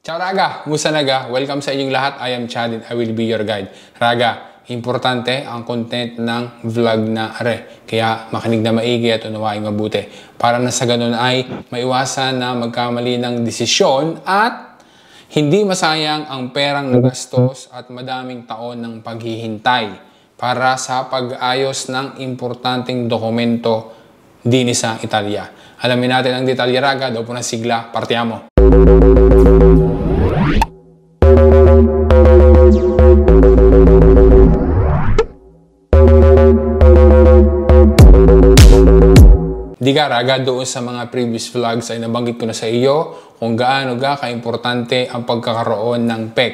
Ciao Raga! Musta naga? Welcome sa inyong lahat. I am Chad and I will be your guide. Raga, importante ang content ng vlog na are. Kaya makinig na maigi at unawain mabuti. Para na sa ganun ay maiwasan na magkamali ng desisyon at hindi masayang ang perang nagastos at madaming taon ng paghihintay para sa pag-ayos ng importanteng dokumento din sa Italia. Alamin natin ang detalye Raga. Dopo na sigla, partiamo! Diga Raga, doon sa mga previous vlogs ay nabanggit ko na sa iyo kung gaano ka-importante ang pagkakaroon ng PEC.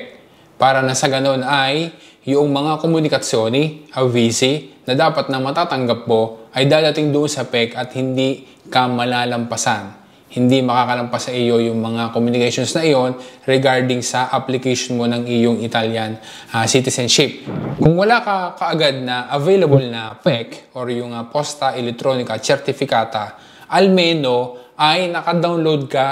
Para na sa ganon ay yung mga komunikasyoni, avisi, na dapat na matatanggap mo ay dadating doon sa PEC at hindi ka malalampasan. Hindi makakalampas sa iyo yung mga communications na iyon regarding sa application mo ng iyong Italian citizenship. Kung wala ka kaagad na available na PEC or yung Posta Elettronica Certificata, almeno ay naka-download ka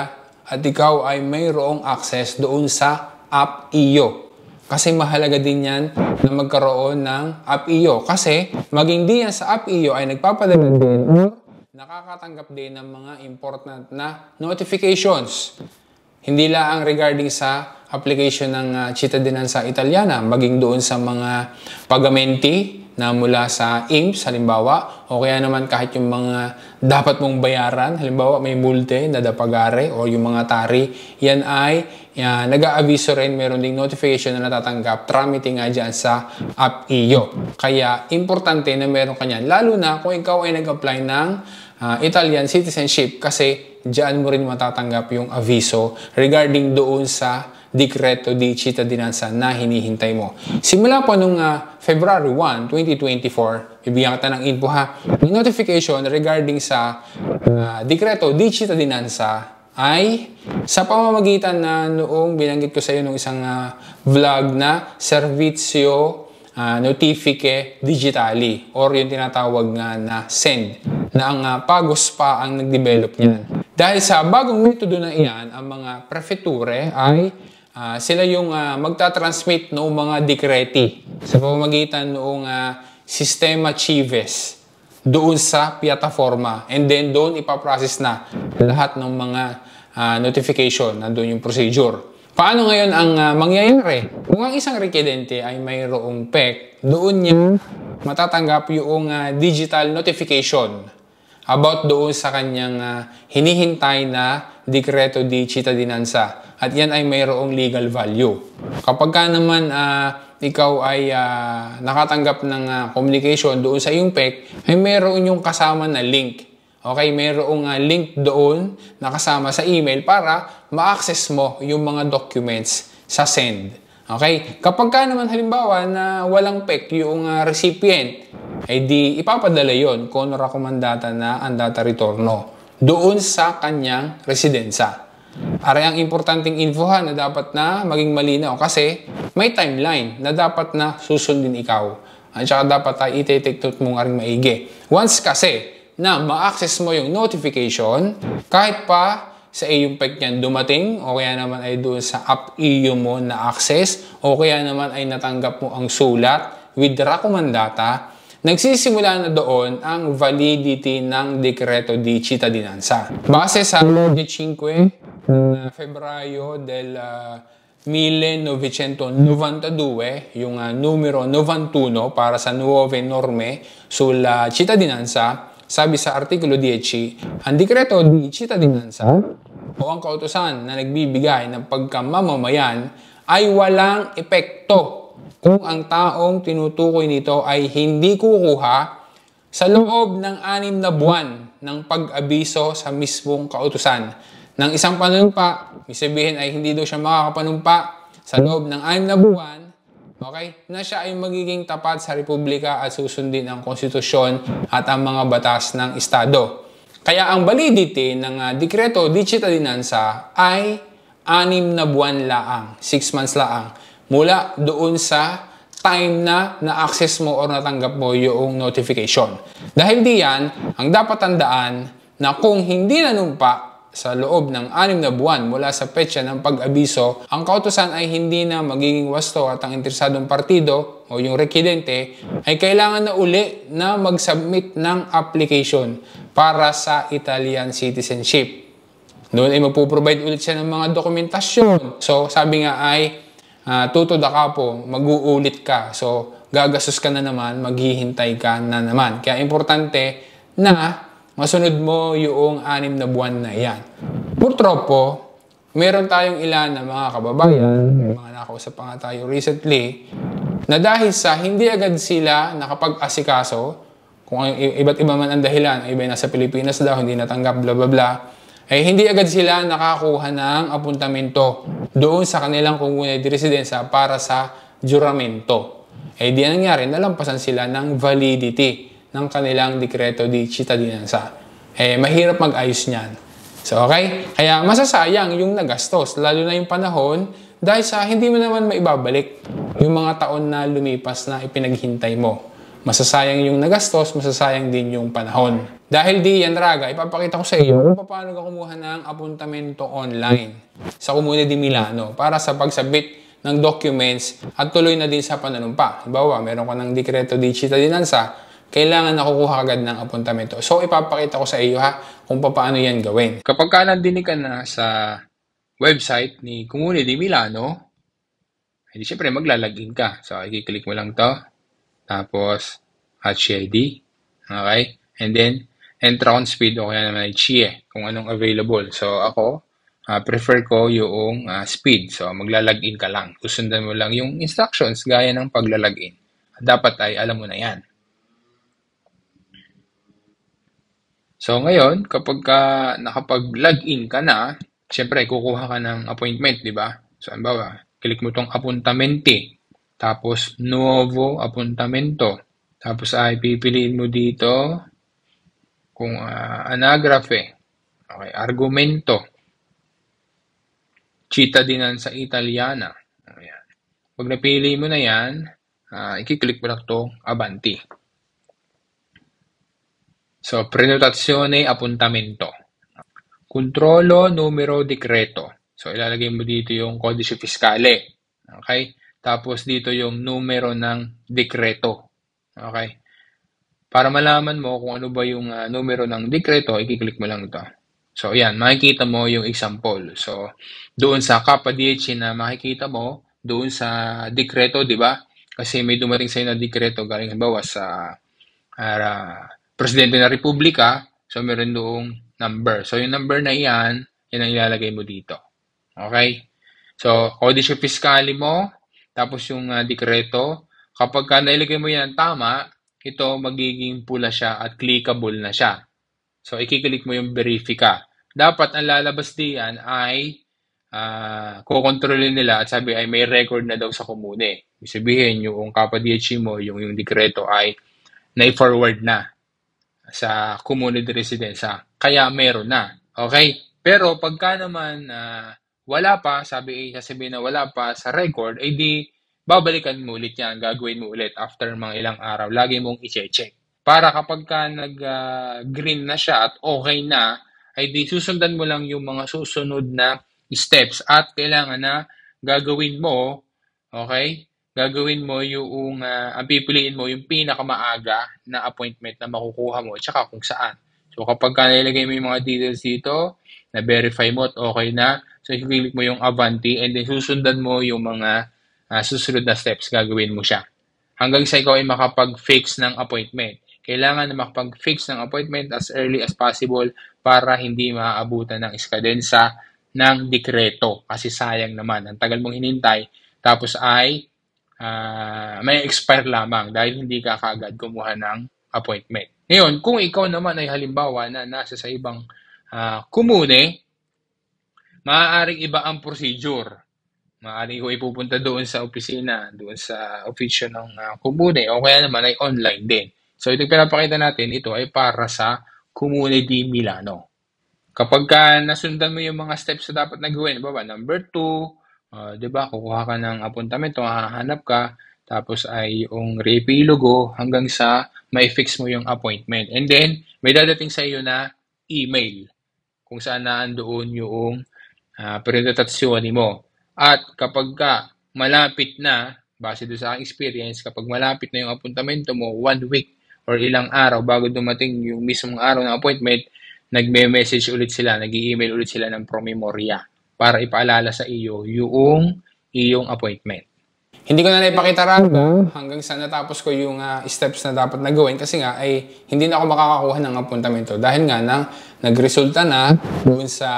at ikaw ay mayroong access doon sa App iyo. Kasi mahalaga din yan na magkaroon ng App iyo. Kasi maging di yan sa App iyo ay nagpapadala din nakakatanggap din ng mga important na notifications. Hindi lang regarding sa application ng Cittadinanza Italiana, maging doon sa mga pagamenti na mula sa INPS, halimbawa, o kaya naman kahit yung mga dapat mong bayaran, halimbawa may multe na dapagare o yung mga tari, yan ay nag-aaviso rin, meron ding notification na natatanggap, tramite nga dyan sa App iyo. Kaya, importante na meron ka yan, lalo na kung ikaw ay nag-apply ng Italian citizenship kasi diyan mo rin matatanggap yung aviso regarding doon sa Decreto di Cittadinanza na hinihintay mo. Simula po nung February 1, 2024, bibigyan kita ng info ha. Yung notification regarding sa Decreto di Cittadinanza ay sa pamamagitan na noong binanggit ko sa iyo nung isang vlog na Servizio Notifiche Digitali or yung tinatawag nga na SEND na ang Pagos pa ang nag-develop niyan. Dahil sa bagong metodo na iyan, ang mga prefeture ay sila yung magta-transmit noong mga dekreti sa pamamagitan noong sistema Cives doon sa plataforma and then doon ipaprocess na lahat ng mga notification, nandun yung procedure. Paano ngayon ang mangyayari? Kung ang isang residente ay mayroong PEC, doon niya matatanggap yung digital notification about doon sa kanyang hinihintay na Decreto di Cittadinanza. At yan ay mayroong legal value. Kapag ka naman ikaw ay nakatanggap ng communication doon sa iyong PEC, ay mayroon yung kasama na link. Okay, mayroong link doon na kasama sa email para ma-access mo yung mga documents sa send. Okay, kapag ka naman halimbawa na walang PEC yung recipient, ay di ipapadala yon kung rekomendata na ang data ritorno doon sa kanyang residensya. Aray ang importanteng infohan na dapat na maging malinaw kasi may timeline na dapat na susundin ikaw. At saka dapat ay ite-take note mong aring maigi. Once kasi na ma-access mo yung notification, kahit pa sa iyong PEC niyan dumating, o kaya naman ay doon sa App iyo mo na access, o kaya naman ay natanggap mo ang sulat with rekomendata, nagsisimula na doon ang validity ng Decreto di Cittadinanza. Base sa Legge 5 ng Febbraio del 1992, yung numero 91 para sa nuove norme sulla cittadinanza, sabi sa Artikulo 10, ang Decreto di Cittadinanza o ang kautusan na nagbibigay ng pagkamamamayan ay walang epekto kung ang taong tinutukoy nito ay hindi kukuha sa loob ng 6 na buwan ng pag-abiso sa mismong kautusan. Ng isang panunumpa, sabihin ay hindi daw siya makakapanumpa sa loob ng 6 na buwan, okay, na siya ay magiging tapat sa Republika at susundin ang konstitusyon at ang mga batas ng Estado. Kaya ang validity ng Decreto di Cittadinanza ay 6 na buwan laang, 6 months laang, mula doon sa time na na-access mo o natanggap mo yung notification. Dahil diyan, ang dapat tandaan na kung hindi nanumpa sa loob ng 6 na buwan mula sa petsa ng pag-abiso, ang kautusan ay hindi na magiging wasto at ang interesadong partido o yung requirente ay kailangan na uli na mag-submit ng application para sa Italian citizenship. Doon ay magpo-provide ulit siya ng mga dokumentasyon. So, sabi nga ay tuto da capo, mag-uulit ka. So, gagastos ka na naman, maghihintay ka na naman. Kaya importante na masunod mo yung 6 na buwan na yan. Purtropo, meron tayong ilan na mga kababayan, mga nakausap pa nga tayo recently, na dahil sa hindi agad sila nakapag-asikaso, kung iba't iba man ang dahilan, iba nasa Pilipinas daw, hindi natanggap, bla bla bla, ay hindi agad sila nakakuha ng apuntamento doon sa kanilang komunidad de residenza para sa juramento. Eh di nangyari, nalampasan sila ng validity ng kanilang dekreto di cittadinanza. Eh mahirap mag-ayos niyan. So okay? Kaya masasayang yung nagastos, lalo na yung panahon, dahil sa hindi mo naman maibabalik yung mga taon na lumipas na ipinaghintay mo. Masasayang yung nagastos, masasayang din yung panahon. Dahil di yan, Raga, ipapakita ko sa iyo kung paano ka kumuha ng apuntamento online sa Comune di Milano para sa pagsabit ng documents at tuloy na din sa pananumpa. Halimbawa, meron ka ng dekreto di cittadinanza, kailangan nakukuha agad ng apuntamento. So, ipapakita ko sa iyo kung paano yan gawin. Kapag ka nandinig ka na sa website ni Comune di Milano, hindi siyempre maglalagin ka. So, i-click mo lang to. Tapos, HID. Okay? And then, enter on speed o kaya naman CHIE kung anong available. So, ako, prefer ko yung speed. So, maglalagin ka lang. Susundan mo lang yung instructions gaya ng paglalagin. Dapat ay alam mo na yan. So, ngayon, kapag nakapag-login ka na, siyempre, kukuha ka ng appointment, di ba? So, ano ba? Click mo tong appuntamenti. Tapos, nuovo appuntamento. Tapos, ay pipiliin mo dito kung anagrafe. Okay, argumento. Cittadinanza italiana. Ayan. Pag napili mo na yan, i-click mo lang ito, avanti. So, prenotazione appuntamento. Controllo numero decreto. So, ilalagay mo dito yung codice fiscale. Okay? Tapos, dito yung numero ng dekreto. Okay? Para malaman mo kung ano ba yung numero ng dekreto, i-click mo lang ito. So, yan. Makikita mo yung example. So, doon sa Kappa 10 na makikita mo, doon sa dekreto, di ba? Kasi may dumating sa'yo na dekreto galing halimbawa sa Presidente ng Republika. So, meron doong number. So, yung number na yan ang ilalagay mo dito. Okay? So, codice fiscale mo, tapos yung dekreto. Kapag nailagay mo yan tama, ito magiging pula siya at clickable na siya. So, i-click mo yung verifika. Dapat ang lalabas diyan ay kukontrolin nila at sabi ay may record na daw sa komune. Ibig sabihin, yung Kappa 10 mo, yung dekreto ay na-forward na sa komune de residenza. Kaya meron na. Okay? Pero pagka naman wala pa, sasabihin na wala pa sa record, ay di babalikan mo ulit yan, gagawin mo ulit after mga ilang araw. Lagi mong i-check. Para kapag ka nag-green na siya at okay na, ay di susundan mo lang yung mga susunod na steps at kailangan na gagawin mo, okay? Gagawin mo yung, ang pipiliin mo yung pinakamaaga na appointment na makukuha mo at saka kung saan. So kapag ka nilagay mo yung mga details dito, na-verify mo at okay na, so i-click mo yung Avanti and then susundan mo yung mga susunod na steps, gagawin mo siya. Hanggang sa ikaw ay makapag-fix ng appointment. Kailangan na makapag-fix ng appointment as early as possible para hindi maaabutan ng iskadensa ng dekreto. Kasi sayang naman, ang tagal mong hinintay, tapos ay may expire lamang dahil hindi ka kaagad kumuha ng appointment. Ngayon, kung ikaw naman ay halimbawa na nasa sa ibang komune, maaaring iba ang procedure. Maaaring ko ipupunta doon sa opisina, doon sa office ng komune, o kaya naman ay online din. So, ito pinapakita natin, ito ay para sa Comune di Milano. Kapag nasundan mo yung mga steps na dapat na gawin, baba, number 2, diba, kukuha ka ng appuntamento, hahanap ka, tapos ay yung reepilogo hanggang sa may fix mo yung appointment. And then, may dadating sa iyo na email. kung saan naandoon yung prenotasyon mo. At kapag malapit na, base doon sa aking experience, kapag malapit na yung apuntamento mo, 1 week or ilang araw bago dumating yung mismong araw ng appointment, nagme-message ulit sila, nag-i-email ulit sila ng promemoria para ipaalala sa iyo yung iyong appointment. Hindi ko na naipakita Raga hanggang sa natapos ko yung steps na dapat na gawin kasi nga ay hindi na ako makakakuha ng appuntamento dahil nga nagresulta na doon sa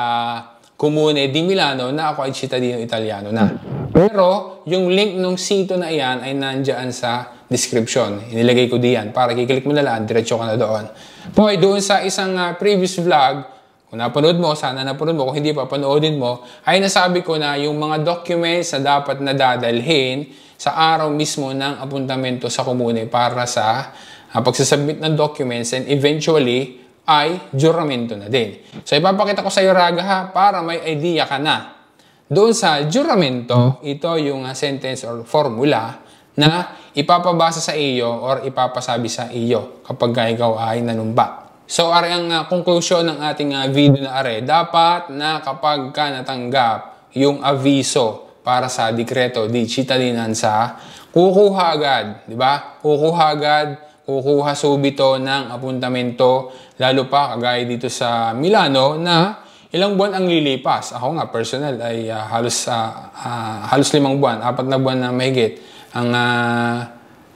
Comune di Milano na ako ay cittadino Italiano na. Pero yung link ng sito na iyan ay nandiyan sa description. Inilagay ko diyan para kiklik mo na lang, diretso ka na doon. Okay, doon sa isang previous vlog, kung napanood mo, sana napanood mo. Kung hindi pa, panoodin mo. Ay nasabi ko na yung mga documents na dapat na dadalhin sa araw mismo ng apuntamento sa komune para sa pagsasubmit ng documents and eventually ay juramento na din. So ipapakita ko sa iyo Raga ha, para may idea ka na. Doon sa juramento, ito yung sentence or formula na ipapabasa sa iyo or ipapasabi sa iyo kapag ikaw ay nanumpa. So, ari ang conclusion ng ating video na are. Dapat na kapag ka natanggap yung aviso para sa dekreto di cittadinanza, kukuha agad, di ba? Kukuha agad, kukuha subito ng apuntamento, lalo pa kagaya dito sa Milano na ilang buwan ang lilipas. Ako nga, personal, ay halos 5 buwan, 4 na buwan na mahigit ang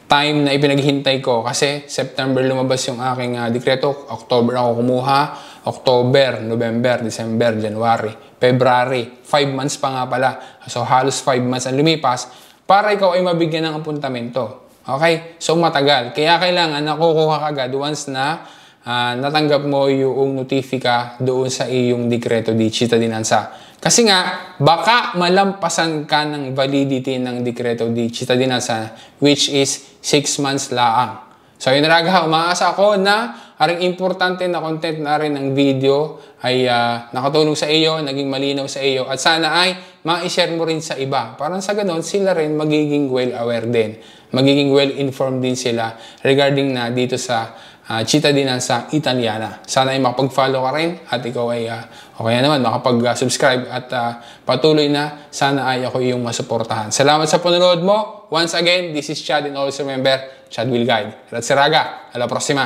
time na ipinaghintay ko kasi September lumabas yung aking dekreto, October ako kumuha, October, November, December, January, February, 5 months pa nga pala. So halos 5 months ang lumipas para ikaw ay mabigyan ng apuntamento. Okay? So matagal. Kaya kailangan nakukuha ka agad once na natanggap mo yung notifika doon sa iyong dekreto di cittadinanza. Kasi nga, baka malampasan ka ng validity ng dekreto di cittadinanza which is 6 months laang. So yun Raga, umaasa ako na aring importante na content na rin ng video ay nakatulong sa iyo, naging malinaw sa iyo at sana ay ma-share mo rin sa iba. Parang sa ganon, sila rin magiging well-aware din. Magiging well-informed din sila regarding na dito sa cittadinanza Italiana. Sana ay makapag-follow ka rin at ikaw ay o kaya naman makapag-subscribe at patuloy na sana ay ako iyong masuportahan. Salamat sa panonood mo. Once again, this is Chad and always remember, Chad will guide. Grazie Raga. Alla prossima.